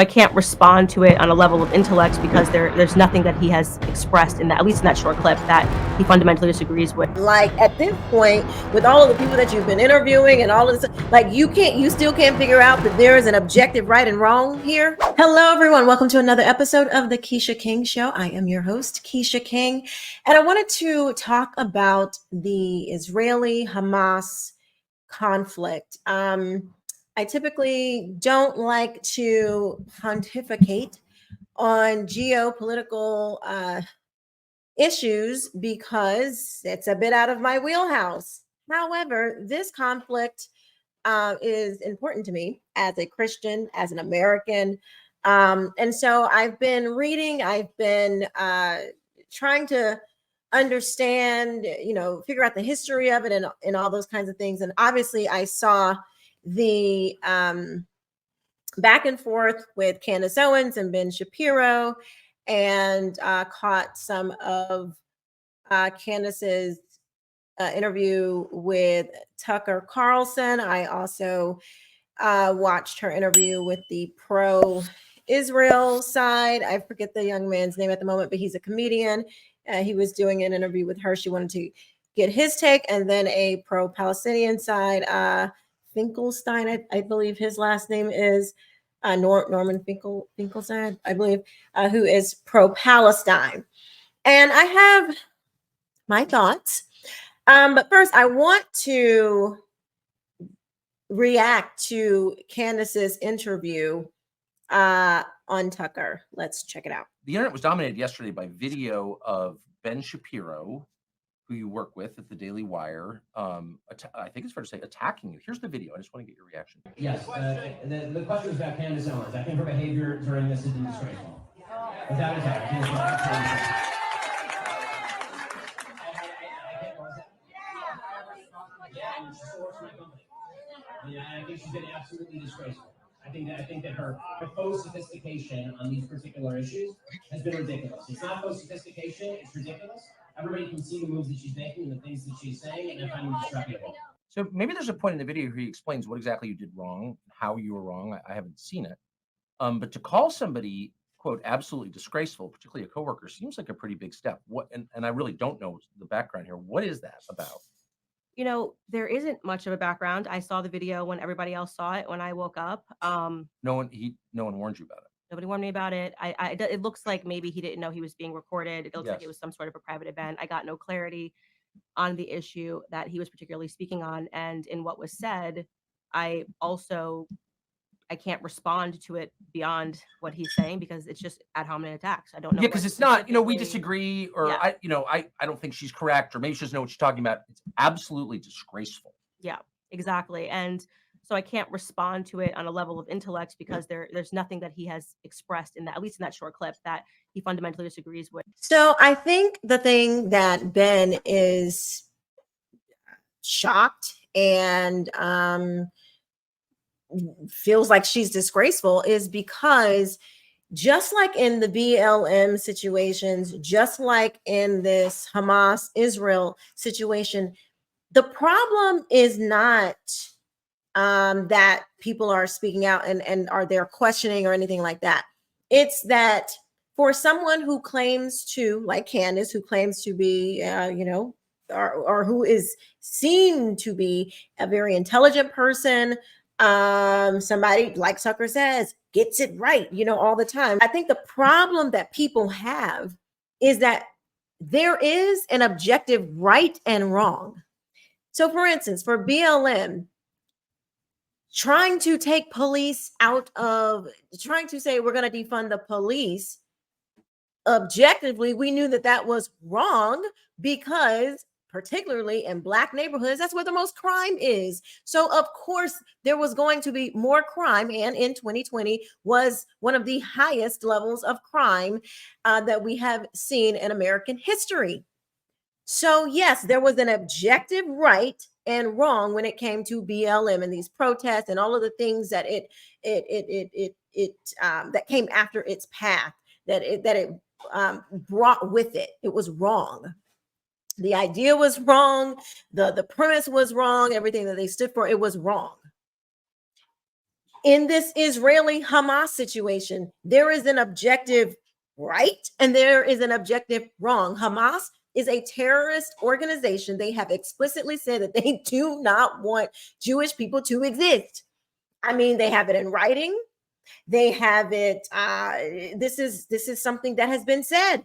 I can't respond to it on a level of intellect because there's nothing that he has expressed in that, at least in that short clip, that he fundamentally disagrees with. Like at this point, with all of the people that you've been interviewing and all of this, like you still can't figure out that there is an objective right and wrong here. Hello, everyone. Welcome to another episode of the Quisha King Show. I am your host, Quisha King, and I wanted to talk about the Israeli Hamas conflict. I typically don't like to pontificate on geopolitical issues because it's a bit out of my wheelhouse. However, this conflict is important to me as a Christian, as an American. And so I've been reading, I've been trying to understand, figure out the history of it and all those kinds of things. And obviously, I saw the back and forth with Candace Owens and Ben Shapiro, and caught some of Candace's interview with Tucker Carlson. I also watched her interview with the pro-Israel side. I forget the young man's name at the moment, but he's a comedian. He was doing an interview with her. She wanted to get his take, and then a pro-Palestinian side, Finkelstein, I believe his last name is Norman Finkelstein, I believe, who is pro-Palestine. And I have my thoughts. But first, I want to react to Candace's interview on Tucker. Let's check it out. The internet was dominated yesterday by video of Ben Shapiro, who you work with at the Daily Wire, I think it's fair to say, attacking you. Here's the video. I just want to get your reaction. Yes, the question is about Candace Owens. I think her behavior during this has been disgraceful. Without a doubt, I think she's been absolutely disgraceful. I think that her faux sophistication on these particular issues has been ridiculous. It's not faux sophistication, it's ridiculous. Everybody can see the moves that she's making and the things that she's saying, and I find them disreputable. So maybe there's a point in the video where he explains what exactly you did wrong, how you were wrong. I haven't seen it. But to call somebody, quote, absolutely disgraceful, particularly a coworker, seems like a pretty big step. And I really don't know the background here. What is that about? There isn't much of a background. I saw the video when everybody else saw it when I woke up. No one warned you about it. Nobody warned me about it. It looks like maybe he didn't know he was being recorded. It looks like it was some sort of a private event. I got no clarity on the issue that he was particularly speaking on. And in what was said, I can't respond to it beyond what he's saying because it's just ad hominem attacks. I don't know. Yeah, because it's not, we disagree, or yeah. I don't think she's correct, or maybe she doesn't know what she's talking about. It's absolutely disgraceful. Yeah, exactly. And so I can't respond to it on a level of intellect because there's nothing that he has expressed in that, at least in that short clip, that he fundamentally disagrees with. So I think the thing that Ben is shocked and feels like she's disgraceful is because just like in the BLM situations, just like in this Hamas-Israel situation, the problem is not that people are speaking out and are there questioning or anything like that. It's that for someone who claims to, like Candace, who claims to be, or who is seen to be a very intelligent person, somebody, like Tucker says, gets it right, all the time. I think the problem that people have is that there is an objective right and wrong. So for instance, for BLM, trying to take police out of, trying to say we're going to defund the police, objectively, we knew that was wrong because particularly in Black neighborhoods, that's where the most crime is. So of course there was going to be more crime, and in 2020 was one of the highest levels of crime that we have seen in American history. So yes, there was an objective right and wrong when it came to BLM and these protests and all of the things that that came after its path, that it brought with it. It was wrong. The idea was wrong. The premise was wrong. Everything that they stood for, it was wrong. in this Israeli Hamas situation, there is an objective right and there is an objective wrong. Hamas is a terrorist organization. They have explicitly said that they do not want Jewish people to exist. I mean, they have it in writing. They have it. This is something that has been said.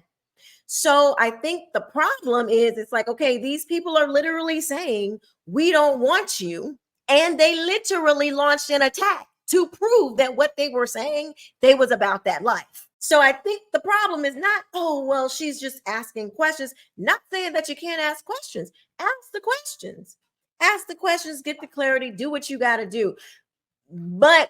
So I think the problem is, it's like, okay, these people are literally saying we don't want you, and they literally launched an attack to prove that what they were saying, they was about that life. So I think the problem is not, oh, well, she's just asking questions. Not saying that you can't ask questions. Ask the questions. Ask the questions, get the clarity, do what you got to do. But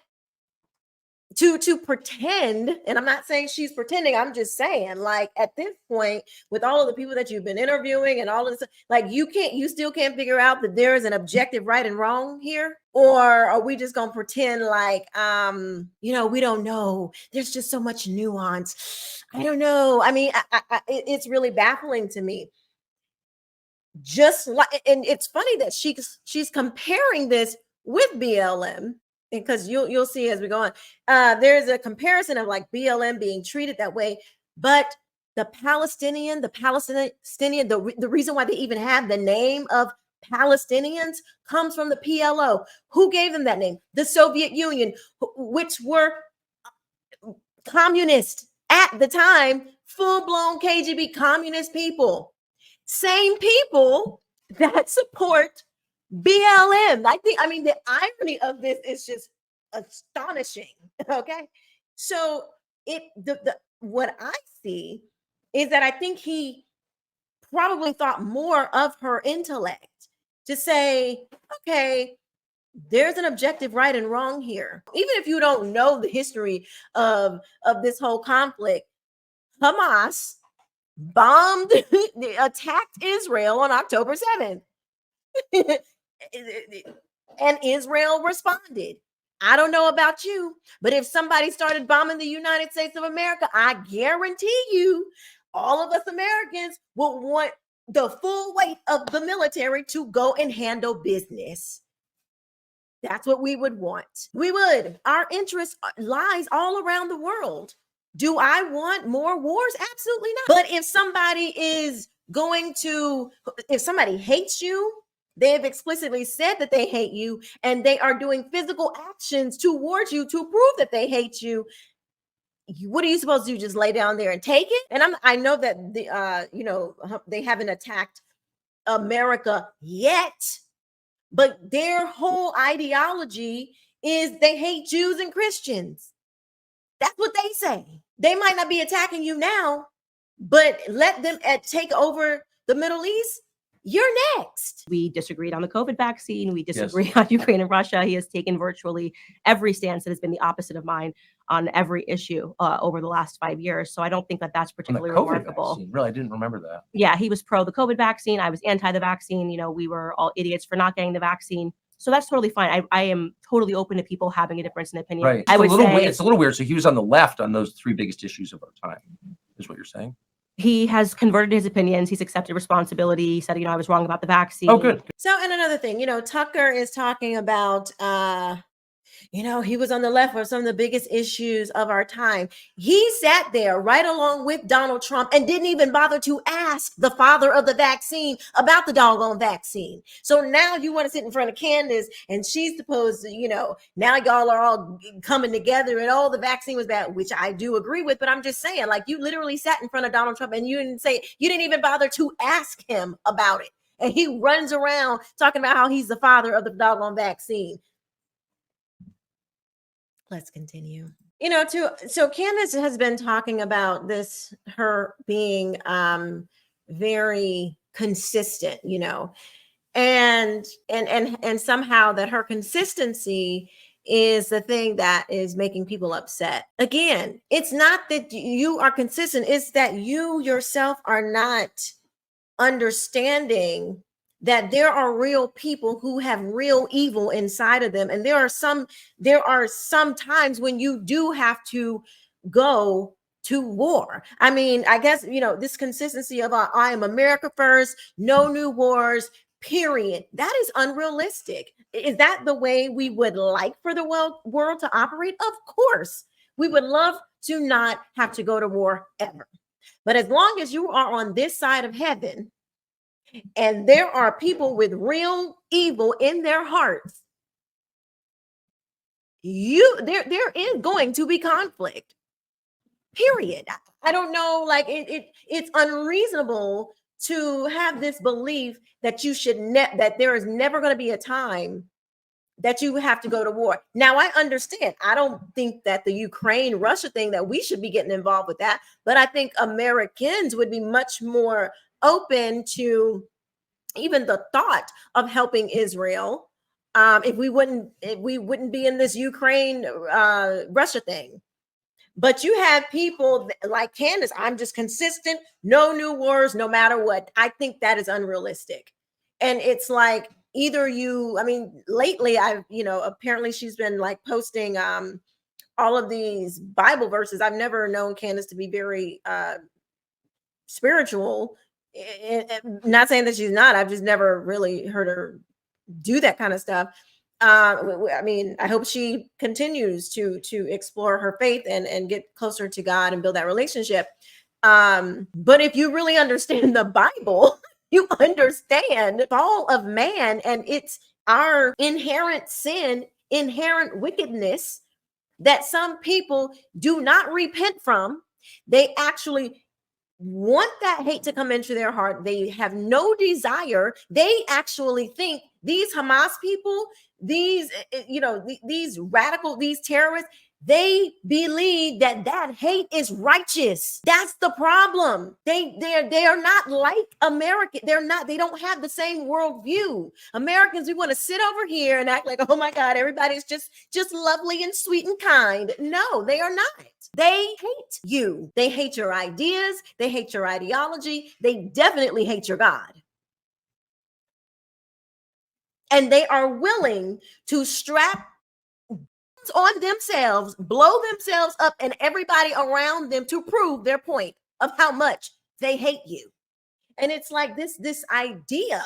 to pretend, and I'm not saying she's pretending, I'm just saying, like, at this point, with all of the people that you've been interviewing and all of this, like, you still can't figure out that there is an objective right and wrong here? Or are we just gonna pretend like we don't know, there's just so much nuance? I don't know. I mean, it's really baffling to me. Just like, and it's funny that she's comparing this with BLM, because you'll see as we go on, there's a comparison of like BLM being treated that way, but the Palestinian, the reason why they even have the name of Palestinians comes from the PLO. Who gave them that name? The Soviet Union, which were communist at the time, full-blown KGB communist people. Same people that support BLM. I mean, the irony of this is just astonishing. Okay. So what I see is that I think he probably thought more of her intellect to say, okay, there's an objective right and wrong here. Even if you don't know the history of this whole conflict, Hamas bombed, attacked Israel on October 7th. And Israel responded. I don't know about you, but if somebody started bombing the United States of America, I guarantee you all of us Americans will want the full weight of the military to go and handle business. That's what we would want. We would. Our interest lies all around the world. Do I want more wars? Absolutely not. But if somebody hates you, they have explicitly said that they hate you, and they are doing physical actions towards you to prove that they hate you, what are you supposed to do? Just lay down there and take it? And I know that they haven't attacked America yet, but their whole ideology is they hate Jews and Christians. That's what they say. They might not be attacking you now, but let them take over the Middle East. You're next. We disagreed on the COVID vaccine. We disagree on Ukraine and Russia. He has taken virtually every stance that has been the opposite of mine on every issue over the last 5 years. So I don't think that that's particularly remarkable. Vaccine. Really, I didn't remember that. Yeah, he was pro the COVID vaccine. I was anti the vaccine. We were all idiots for not getting the vaccine. So that's totally fine. I am totally open to people having a difference in opinion. Right. It's a little weird. So he was on the left on those three biggest issues of our time, is what you're saying? He has converted his opinions. He's accepted responsibility. He said, I was wrong about the vaccine. Oh, good. So, and another thing, Tucker is talking about, he was on the left for some of the biggest issues of our time. He sat there right along with Donald Trump and didn't even bother to ask the father of the vaccine about the doggone vaccine. So now you want to sit in front of Candace, and she's supposed to, now y'all are all coming together and the vaccine was bad, which I do agree with, but I'm just saying, like, you literally sat in front of Donald Trump and you didn't even bother to ask him about it. And he runs around talking about how he's the father of the doggone vaccine. Let's continue. So Candace has been talking about this, her being very consistent, and somehow that her consistency is the thing that is making people upset. Again, it's not that you are consistent, it's that you yourself are not understanding that there are real people who have real evil inside of them. And there are some times when you do have to go to war. I mean, I guess, this consistency of I am America first, no new wars, period. That is unrealistic. Is that the way we would like for the world to operate? Of course. We would love to not have to go to war ever. But as long as you are on this side of heaven and there are people with real evil in their hearts, there is going to be conflict. Period. I don't know, like it's unreasonable to have this belief that you should that there is never going to be a time that you have to go to war. Now, I understand. I don't think that the Ukraine-Russia thing that we should be getting involved with that, but I think Americans would be much more open to even the thought of helping Israel if we wouldn't be in this Ukraine-Russia thing. But you have people like Candace, I'm just consistent, no new wars, no matter what. I think that is unrealistic. And it's like either you, I mean, lately apparently she's been like posting all of these Bible verses. I've never known Candace to be very spiritual. Not saying that she's not, I've just never really heard her do that kind of stuff. I mean, I hope she continues to explore her faith and get closer to God and build that relationship. But if you really understand the Bible, you understand the fall of man and it's our inherent sin, inherent wickedness that some people do not repent from. They actually want that hate to come into their heart. They have no desire. They actually think these Hamas people, these radical, these terrorists, they believe that hate is righteous. That's the problem. They are not like American. They don't have the same worldview. Americans, we want to sit over here and act like, oh my God, everybody's just lovely and sweet and kind. No, they are not. They hate you. They hate your ideas. They hate your ideology. They definitely hate your God. And they are willing to strap on themselves, blow themselves up and everybody around them to prove their point of how much they hate you. And it's like this idea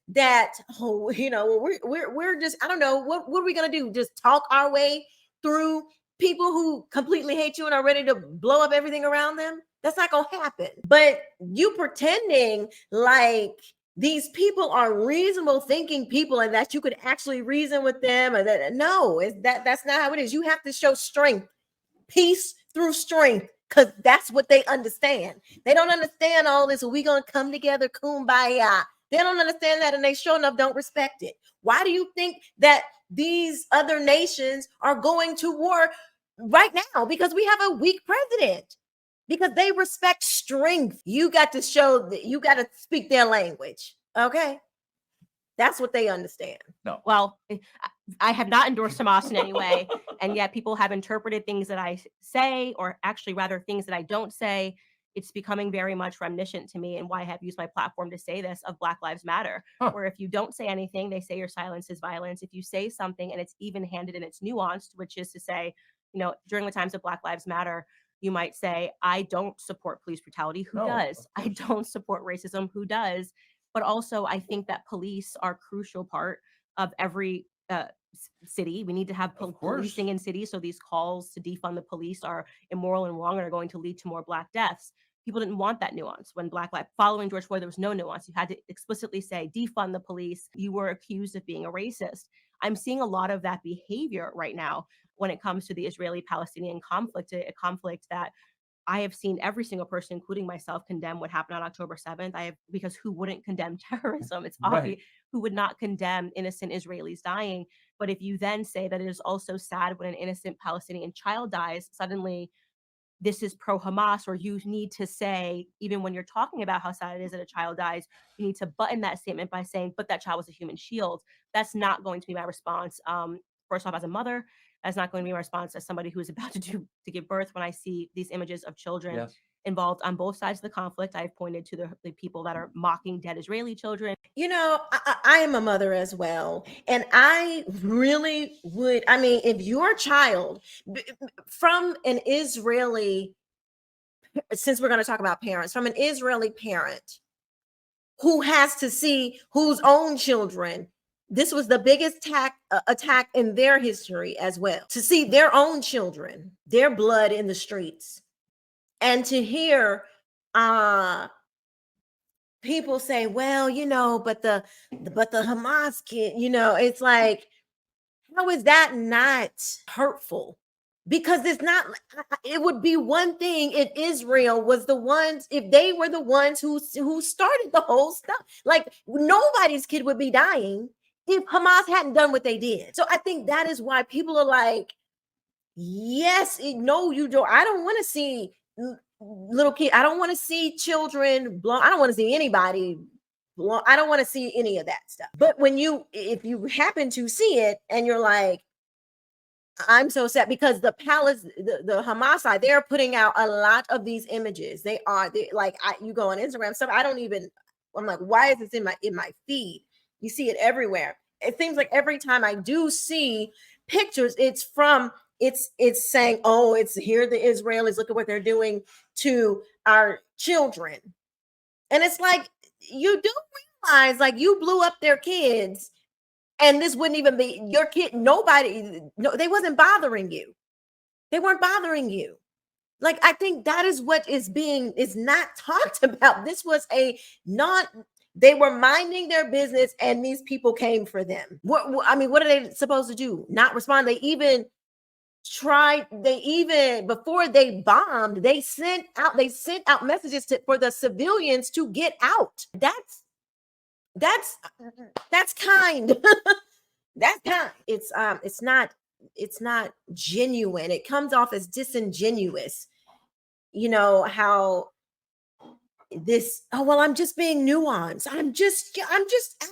that, we're just, I don't know, what are we going to do? Just talk our way through people who completely hate you and are ready to blow up everything around them? That's not going to happen. But you pretending like these people are reasonable thinking people and that you could actually reason with them, or that's not how it is. You have to show strength, peace through strength, because that's what they understand. They don't understand all this. We gonna come together, kumbaya. They don't understand that, and they sure enough don't respect it. Why do you think that these other nations are going to war right now? Because we have a weak president. Because they respect strength. You got to show that you got to speak their language. Okay. That's what they understand. No. Well, I have not endorsed Hamas in any way. And yet people have interpreted things that I say, or actually rather things that I don't say. It's becoming very much reminiscent to me, and why I have used my platform to say this, of Black Lives Matter, where if you don't say anything, they say your silence is violence. If you say something and it's even handed and it's nuanced, which is to say, during the times of Black Lives Matter, you might say, I don't support police brutality. Who does? I don't support racism. Who does? But also, I think that police are a crucial part of every city. We need to have policing in cities. So these calls to defund the police are immoral and wrong and are going to lead to more Black deaths. People didn't want that nuance. When following George Floyd, there was no nuance. You had to explicitly say, defund the police. You were accused of being a racist. I'm seeing a lot of that behavior right now when it comes to the Israeli-Palestinian conflict, a conflict that I have seen every single person, including myself, condemn what happened on October 7th. Because who wouldn't condemn terrorism? It's obvious. Who would not condemn innocent Israelis dying? But if you then say that it is also sad when an innocent Palestinian child dies, suddenly this is pro-Hamas, or you need to say, even when you're talking about how sad it is that a child dies, you need to button that statement by saying, but that child was a human shield. That's not going to be my response. First off, as a mother, that's not going to be my response as somebody who is about to give birth. When I see these images of children involved on both sides of the conflict, I've pointed to the people that are mocking dead Israeli children. I am a mother as well. And I really would, if your child from an Israeli, since we're going to talk about parents, from an Israeli parent who has to see whose own children. This was the biggest attack in their history as well. To see their own children, their blood in the streets, and to hear people say, well, but the Hamas kid, it's like, how is that not hurtful? Because it's not, it would be one thing if Israel was the ones, if they were the ones who started the whole stuff. Like, nobody's kid would be dying if Hamas hadn't done what they did. So I think that is why people are like, yes, no, you don't. I don't want to see little kids. I don't want to see children blown. I don't want to see anybody blown. I don't want to see any of that stuff. But if you happen to see it and you're like, I'm so sad, because the Hamas side, they're putting out a lot of these images. They like, you go on Instagram stuff. I'm like, why is this in my feed? You see it everywhere. It seems like every time I do see pictures, it's saying, oh, it's here, the Israelis, look at what they're doing to our children. And it's like, you do realize, like, you blew up their kids, and this wouldn't even be your kid. They wasn't bothering you. They weren't bothering you. Like, I think that is what is not talked about. This was they were minding their business, and these people came for them. What are they supposed to do? Not respond? They even before they bombed, they sent out messages for the civilians to get out. That's kind. That's kind. It's not genuine. It comes off as disingenuous. How this, oh, well, I'm just being nuanced. I'm just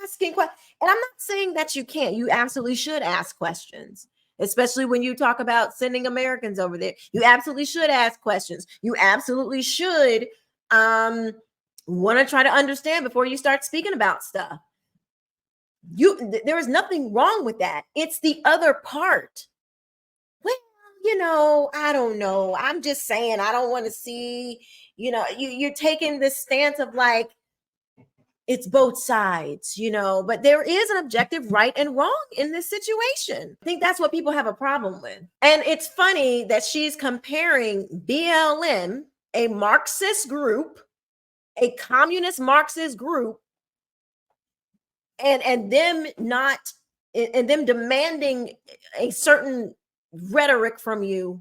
asking questions. And I'm not saying that you can't. You absolutely should ask questions, especially when you talk about sending Americans over there. You absolutely should ask questions. You absolutely should want to try to understand before you start speaking about stuff. There is nothing wrong with that. It's the other part. Well, I don't know. I'm just saying, I don't want to see, you're taking this stance of like, it's both sides, but there is an objective right and wrong in this situation. I think that's what people have a problem with. And it's funny that she's comparing BLM, a Marxist group, a communist Marxist group, and them demanding a certain rhetoric from you,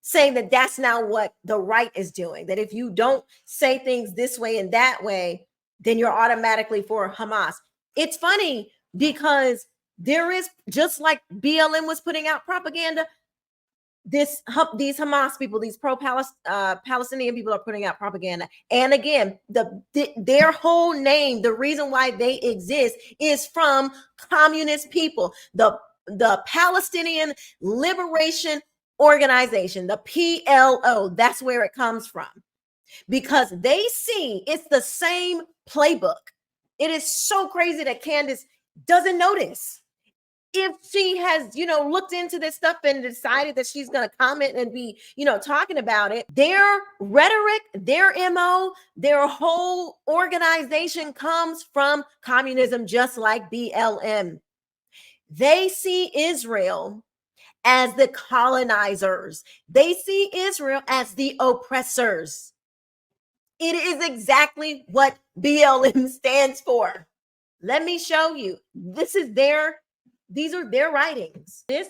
saying that that's not what the right is doing, that if you don't say things this way and that way, then you're automatically for Hamas. It's funny because there is, just like BLM was putting out propaganda, these Hamas people, these pro-Palestinian people are putting out propaganda. And again, their whole name, the reason why they exist is from communist people, the Palestinian Liberation Organization, the PLO. That's where it comes from, because they see it's the same playbook. It is so crazy that Candace doesn't notice. If she has, looked into this stuff and decided that she's going to comment and be, talking about it, their rhetoric, their MO, their whole organization comes from communism, just like BLM. They see Israel as the colonizers. They see Israel as the oppressors. It is exactly what BLM stands for. Let me show you. These are their writings. This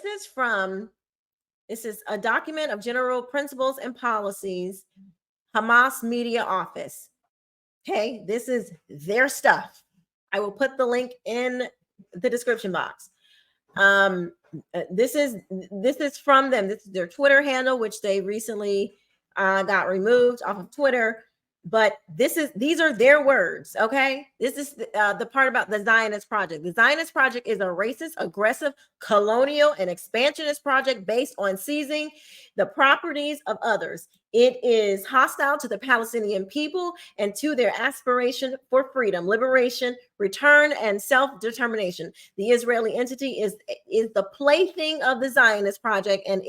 is a document of general principles and policies, Hamas Media Office. Okay, this is their stuff. I will put the link in the description box. This is from them. This is their Twitter handle, which they recently got removed off of Twitter. But these are their words, okay? This is the part about the Zionist Project. The Zionist Project is a racist, aggressive, colonial, and expansionist project based on seizing the properties of others. It is hostile to the Palestinian people and to their aspiration for freedom, liberation, return, and self-determination. The Israeli entity is the plaything of the Zionist Project and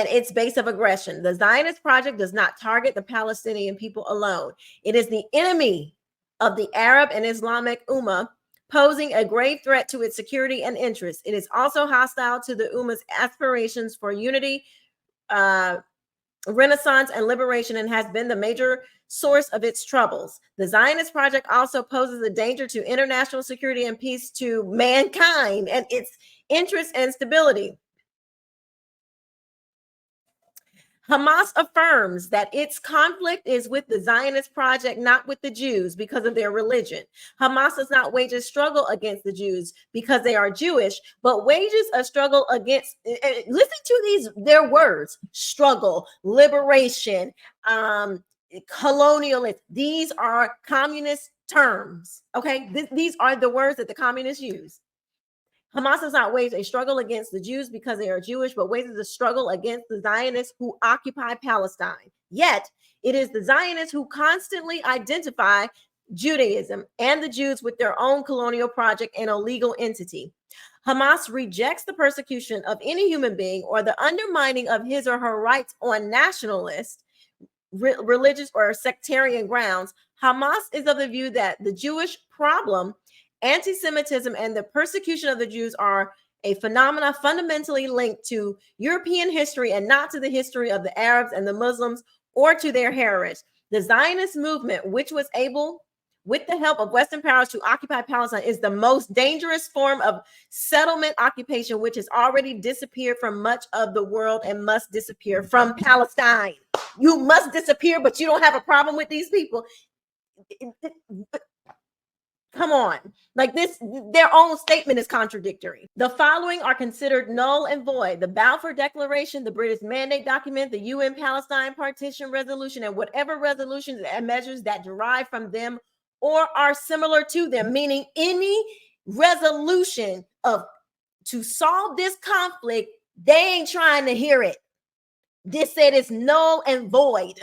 its base of aggression. The Zionist Project does not target the Palestinian people alone. It is the enemy of the Arab and Islamic Ummah, posing a grave threat to its security and interests. It is also hostile to the Ummah's aspirations for unity, renaissance, and liberation, and has been the major source of its troubles. The Zionist project also poses a danger to international security and peace, to mankind and its interests and stability. Hamas affirms that its conflict is with the Zionist project, not with the Jews, because of their religion. Hamas does not wage a struggle against the Jews because they are Jewish, but wages a struggle against, listen to their words: struggle, liberation, colonialism. These are communist terms, okay? These are the words that the communists use. Hamas does not wage a struggle against the Jews because they are Jewish, but wages a struggle against the Zionists who occupy Palestine. Yet, it is the Zionists who constantly identify Judaism and the Jews with their own colonial project and a legal entity. Hamas rejects the persecution of any human being or the undermining of his or her rights on nationalist, religious, or sectarian grounds. Hamas is of the view that the Jewish problem, anti-Semitism, and the persecution of the Jews are a phenomena fundamentally linked to European history and not to the history of the Arabs and the Muslims or to their heritage. The Zionist movement, which was able, with the help of Western powers, to occupy Palestine, is the most dangerous form of settlement occupation, which has already disappeared from much of the world and must disappear from Palestine. You must disappear, but you don't have a problem with these people. Come on. Like this, their own statement is contradictory. The following are considered null and void: the Balfour Declaration, the British Mandate Document, the UN Palestine Partition Resolution, and whatever resolutions and measures that derive from them or are similar to them, meaning any resolution to solve this conflict, they ain't trying to hear it. This said is null and void.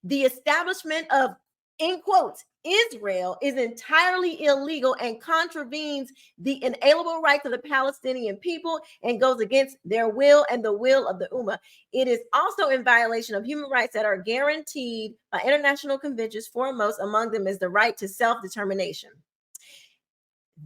The establishment of, in quotes, Israel is entirely illegal and contravenes the inalienable rights of the Palestinian people and goes against their will and the will of the Ummah. It is also in violation of human rights that are guaranteed by international conventions. Foremost among them is the right to self-determination.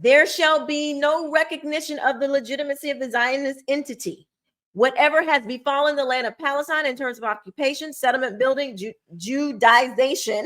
There shall be no recognition of the legitimacy of the Zionist entity. Whatever has befallen the land of Palestine in terms of occupation, settlement building, Judaization,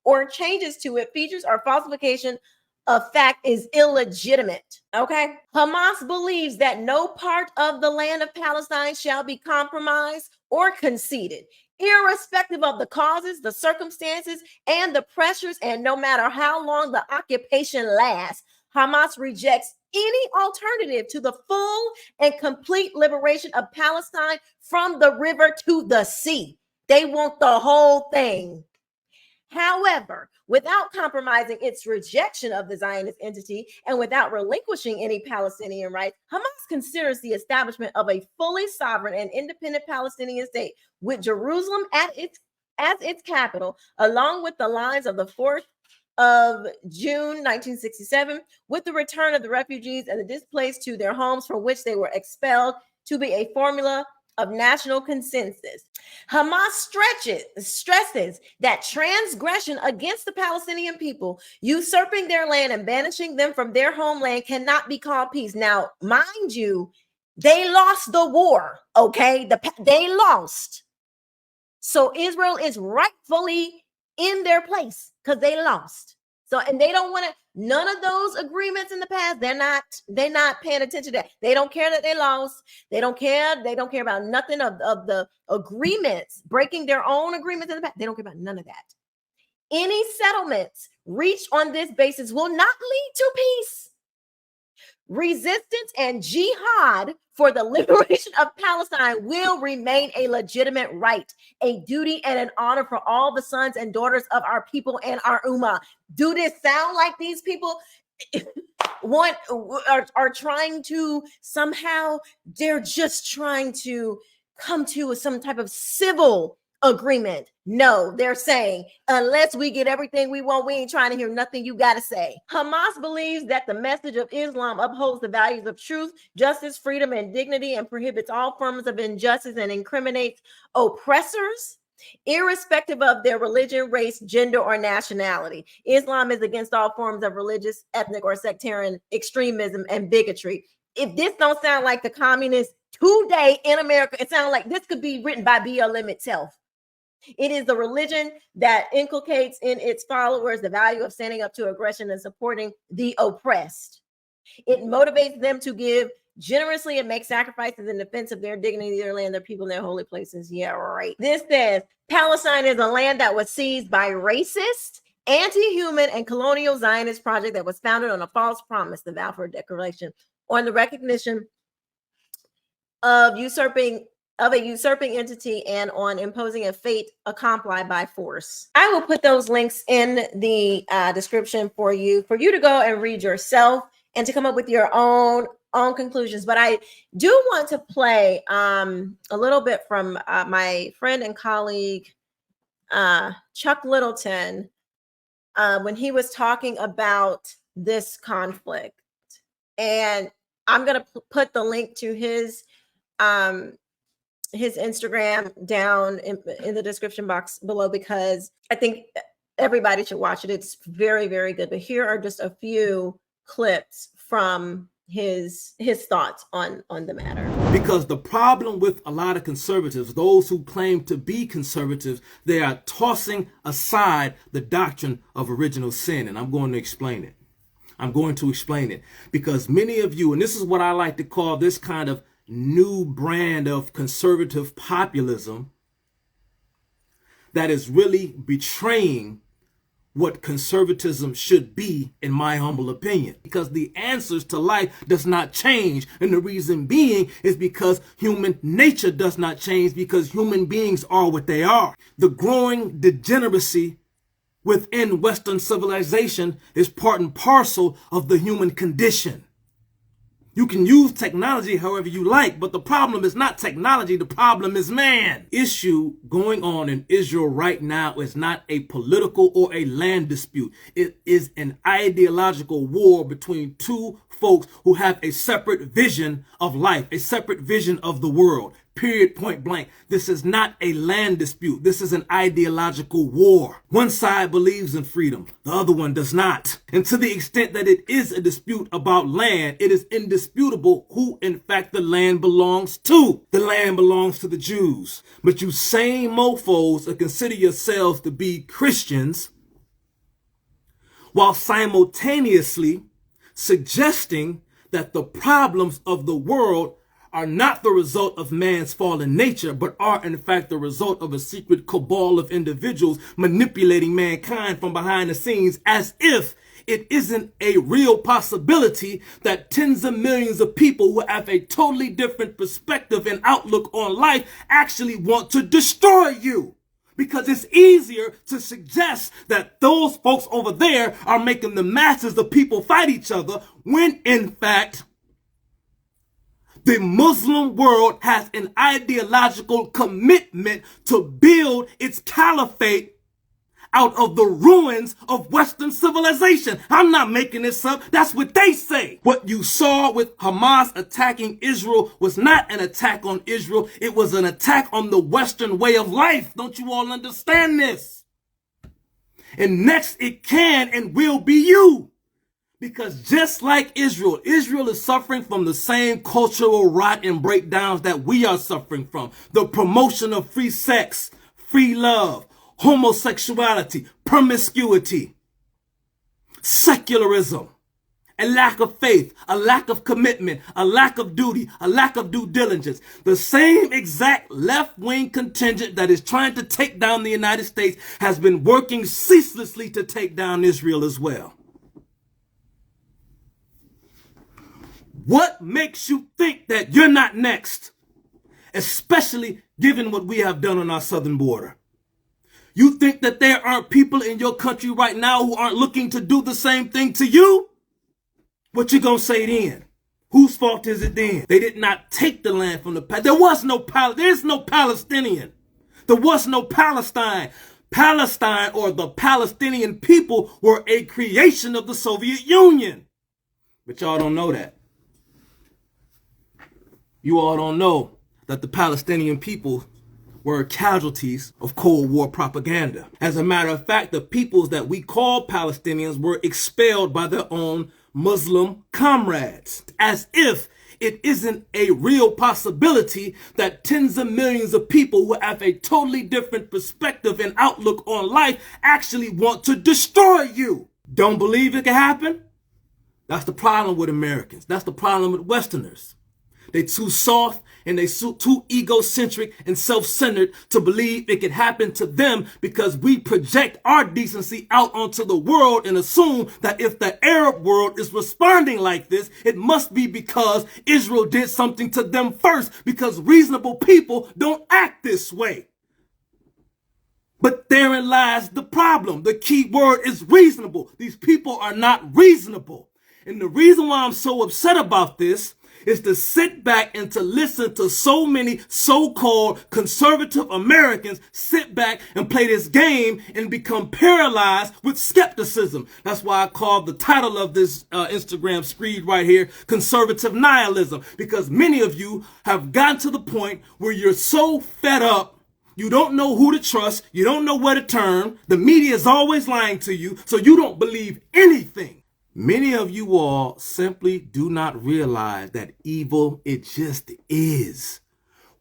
or changes to it, features or falsification of fact, is illegitimate. Okay. Hamas believes that no part of the land of Palestine shall be compromised or conceded, irrespective of the causes, the circumstances, and the pressures, and no matter how long the occupation lasts. Hamas rejects any alternative to the full and complete liberation of Palestine from the river to the sea. They want the whole thing. However, without compromising its rejection of the Zionist entity and without relinquishing any Palestinian rights, Hamas considers the establishment of a fully sovereign and independent Palestinian state with Jerusalem as its capital, along with the lines of the 4th of June 1967, with the return of the refugees and the displaced to their homes from which they were expelled, to be a formula of national consensus. Hamas stresses that transgression against the Palestinian people, usurping their land and banishing them from their homeland, cannot be called peace. Now, mind you, they lost the war, okay? They lost. So Israel is rightfully in their place because they lost. So, and they don't want to, none of those agreements in the past, they're not paying attention to that. They don't care that they lost. They don't care about nothing of the agreements, breaking their own agreements in the past. They don't care about none of that. Any settlements reached on this basis will not lead to peace. Resistance and jihad for the liberation of Palestine will remain a legitimate right, a duty, and an honor for all the sons and daughters of our people and our Ummah. Do this sound like these people are trying to somehow, they're just trying to come to some type of civil agreement? No, they're saying, unless we get everything we want, we ain't trying to hear nothing you got to say. Hamas believes that the message of Islam upholds the values of truth, justice, freedom, and dignity, and prohibits all forms of injustice and incriminates oppressors irrespective of their religion, race, gender, or nationality. Islam is against all forms of religious, ethnic, or sectarian extremism and bigotry. If this don't sound like the communists today in America, it sounds like this could be written by BLM itself. It is the religion that inculcates in its followers the value of standing up to aggression and supporting the oppressed. It motivates them to give generously and make sacrifices in defense of their dignity, their land, their people, and their holy places. Yeah, right. This says Palestine is a land that was seized by racist, anti-human, and colonial Zionist project that was founded on a false promise, the Balfour Declaration, on the recognition of a usurping entity and on imposing a fate accompli by force. I will put those links in the description for you to go and read yourself and to come up with your own conclusions. But I do want to play a little bit from my friend and colleague Chuck Littleton when he was talking about this conflict. And I'm going to put the link to his Instagram down in the description box below, because I think everybody should watch it. It's very, very good. But here are just a few clips from his thoughts on the matter. Because the problem with a lot of conservatives, those who claim to be conservatives, they are tossing aside the doctrine of original sin. And I'm going to explain it. Because many of you, and this is what I like to call this kind of new brand of conservative populism that is really betraying what conservatism should be, in my humble opinion. Because the answers to life does not change. And the reason being is because human nature does not change, because human beings are what they are. The growing degeneracy within Western civilization is part and parcel of the human condition. You can use technology however you like, but the problem is not technology, the problem is man. Issue going on in Israel right now is not a political or a land dispute. It is an ideological war between two folks who have a separate vision of life, a separate vision of the world. Period, point blank. This is not a land dispute. This is an ideological war. One side believes in freedom. The other one does not. And to the extent that it is a dispute about land, it is indisputable who, in fact, the land belongs to. The land belongs to the Jews. But you same mofos that consider yourselves to be Christians, while simultaneously suggesting that the problems of the world are not the result of man's fallen nature, but are in fact the result of a secret cabal of individuals manipulating mankind from behind the scenes, as if it isn't a real possibility that tens of millions of people who have a totally different perspective and outlook on life actually want to destroy you. Because it's easier to suggest that those folks over there are making the masses of people fight each other, when in fact the Muslim world has an ideological commitment to build its caliphate out of the ruins of Western civilization. I'm not making this up. That's what they say. What you saw with Hamas attacking Israel was not an attack on Israel. It was an attack on the Western way of life. Don't you all understand this? And next it can and will be you. Because just like Israel is suffering from the same cultural rot and breakdowns that we are suffering from. The promotion of free sex, free love, homosexuality, promiscuity, secularism, a lack of faith, a lack of commitment, a lack of duty, a lack of due diligence. The same exact left-wing contingent that is trying to take down the United States has been working ceaselessly to take down Israel as well. What makes you think that you're not next? Especially given what we have done on our southern border. You think that there aren't people in your country right now who aren't looking to do the same thing to you? What you gonna say then? Whose fault is it then? They did not take the land from the past. There's no Palestinian. There was no Palestine. Palestine, or the Palestinian people, were a creation of the Soviet Union. But y'all don't know that. You all don't know that the Palestinian people were casualties of Cold War propaganda. As a matter of fact, the peoples that we call Palestinians were expelled by their own Muslim comrades, as if it isn't a real possibility that tens of millions of people who have a totally different perspective and outlook on life actually want to destroy you. Don't believe it can happen? That's the problem with Americans. That's the problem with Westerners. They too soft and they too egocentric and self-centered to believe it could happen to them, because we project our decency out onto the world and assume that if the Arab world is responding like this, it must be because Israel did something to them first, because reasonable people don't act this way. But therein lies the problem. The key word is reasonable. These people are not reasonable. And the reason why I'm so upset about this is to sit back and to listen to so many so-called conservative Americans sit back and play this game and become paralyzed with skepticism. That's why I called the title of this Instagram screed right here, Conservative Nihilism, because many of you have gotten to the point where you're so fed up, you don't know who to trust, you don't know where to turn, the media is always lying to you, so you don't believe anything. Many of you all simply do not realize that evil, it just is.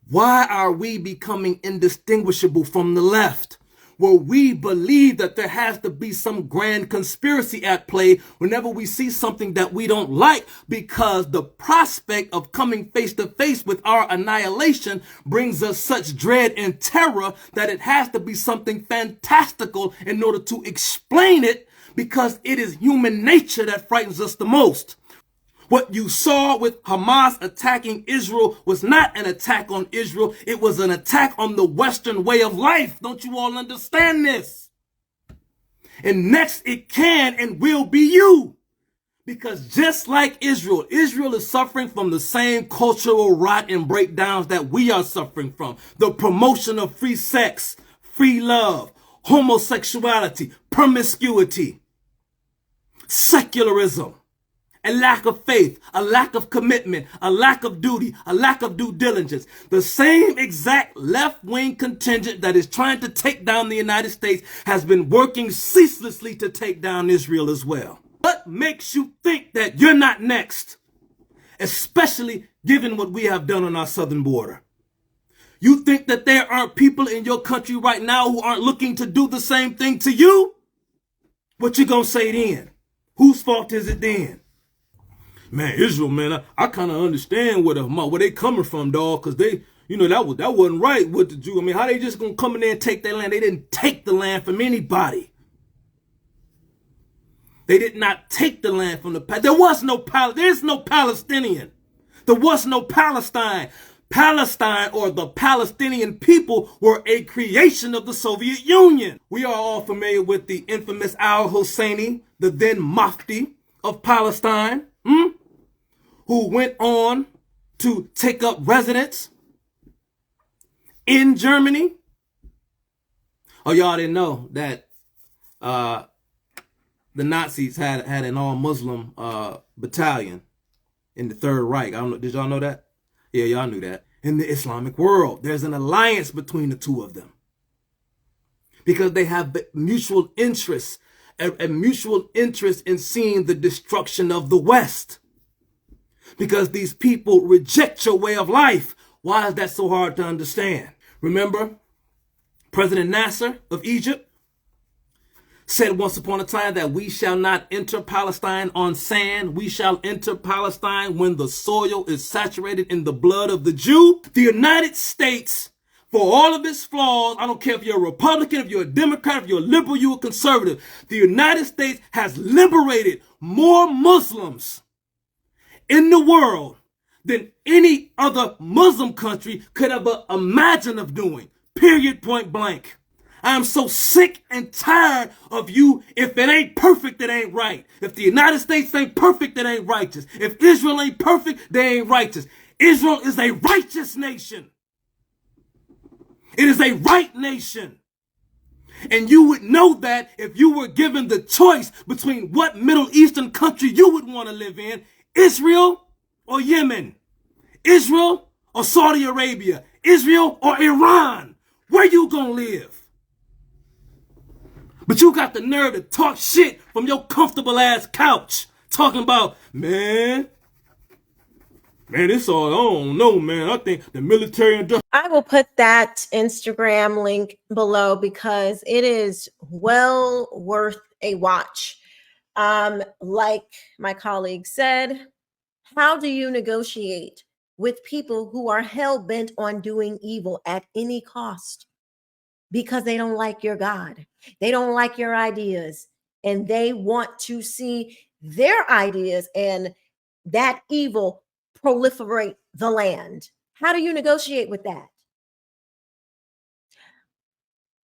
Why are we becoming indistinguishable from the left, where we believe that there has to be some grand conspiracy at play whenever we see something that we don't like, because the prospect of coming face to face with our annihilation brings us such dread and terror that it has to be something fantastical in order to explain it, because it is human nature that frightens us the most. What you saw with Hamas attacking Israel was not an attack on Israel. It was an attack on the Western way of life. Don't you all understand this? And next it can and will be you. Because just like Israel, Israel is suffering from the same cultural rot and breakdowns that we are suffering from. The promotion of free sex, free love, homosexuality, promiscuity, secularism, a lack of faith, a lack of commitment, a lack of duty, a lack of due diligence. The same exact left-wing contingent that is trying to take down the United States has been working ceaselessly to take down Israel as well. What makes you think that you're not next? Especially given what we have done on our southern border. You think that there aren't people in your country right now who aren't looking to do the same thing to you? What you gonna say then? Whose fault is it then? Man, Israel, man, I kind of understand where they coming from, dog, because they, that wasn't right with the Jew. I mean, how they just gonna come in there and take their land? They didn't take the land from anybody. They did not take the land from there's no Palestinian. There was no Palestine. Palestine, or the Palestinian people, were a creation of the Soviet Union. We are all familiar with the infamous al-Husseini, the then Mufti of Palestine, who went on to take up residence in Germany. Oh, y'all didn't know that the Nazis had an all-Muslim battalion in the Third Reich. I don't know. Did y'all know that? Yeah, y'all knew that. In the Islamic world, there's an alliance between the two of them, because they have mutual interests, a mutual interest in seeing the destruction of the West, because these people reject your way of life. Why is that so hard to understand? Remember, President Nasser of Egypt said once upon a time that we shall not enter Palestine on sand. We shall enter Palestine when the soil is saturated in the blood of the Jew. The United States, for all of its flaws, I don't care if you're a Republican, if you're a Democrat, if you're a liberal, you're a conservative, the United States has liberated more Muslims in the world than any other Muslim country could ever imagine of doing. Period, point blank. I'm so sick and tired of you. If it ain't perfect, it ain't right. If the United States ain't perfect, it ain't righteous. If Israel ain't perfect, they ain't righteous. Israel is a righteous nation. It is a right nation. And you would know that if you were given the choice between what Middle Eastern country you would want to live in, Israel or Yemen, Israel or Saudi Arabia, Israel or Iran. Where you gonna live? But you got the nerve to talk shit from your comfortable ass couch. Talking about, man, it's all, I don't know, man. I think the military and I will put that Instagram link below because it is well worth a watch. Like my colleague said, how do you negotiate with people who are hell-bent on doing evil at any cost? Because they don't like your God. They don't like your ideas. And they want to see their ideas and that evil proliferate the land. How do you negotiate with that?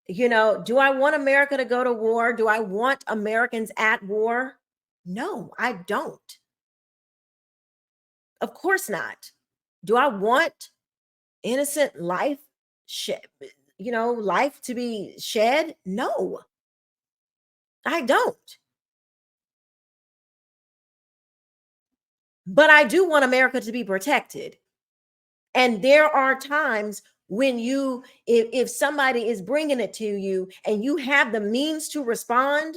You know, do I want America to go to war? Do I want Americans at war? No, I don't. Of course not. Do I want innocent life, life to be shed? No, I don't. But I do want America to be protected. And there are times when if somebody is bringing it to you and you have the means to respond,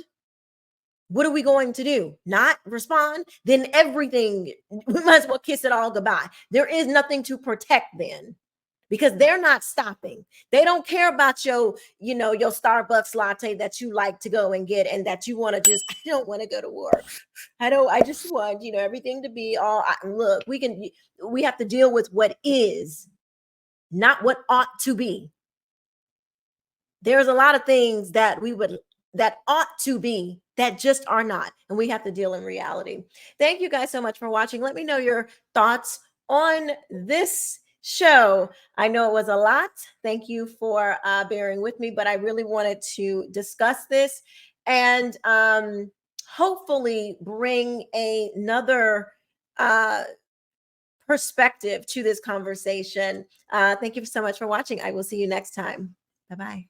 what are we going to do? Not respond? Then everything, we might as well kiss it all goodbye. There is nothing to protect then, because they're not stopping. They don't care about your Starbucks latte that you like to go and get and that you want to just, I don't want to go to war. I just want, everything to be all, look, we have to deal with what is, not what ought to be. There's a lot of things that that ought to be that just are not, and we have to deal in reality. Thank you guys so much for watching. Let me know your thoughts on this show. I know it was a lot. Thank you for bearing with me, but I really wanted to discuss this and hopefully bring another perspective to this conversation. Thank you so much for watching. I will see you next time. Bye-bye.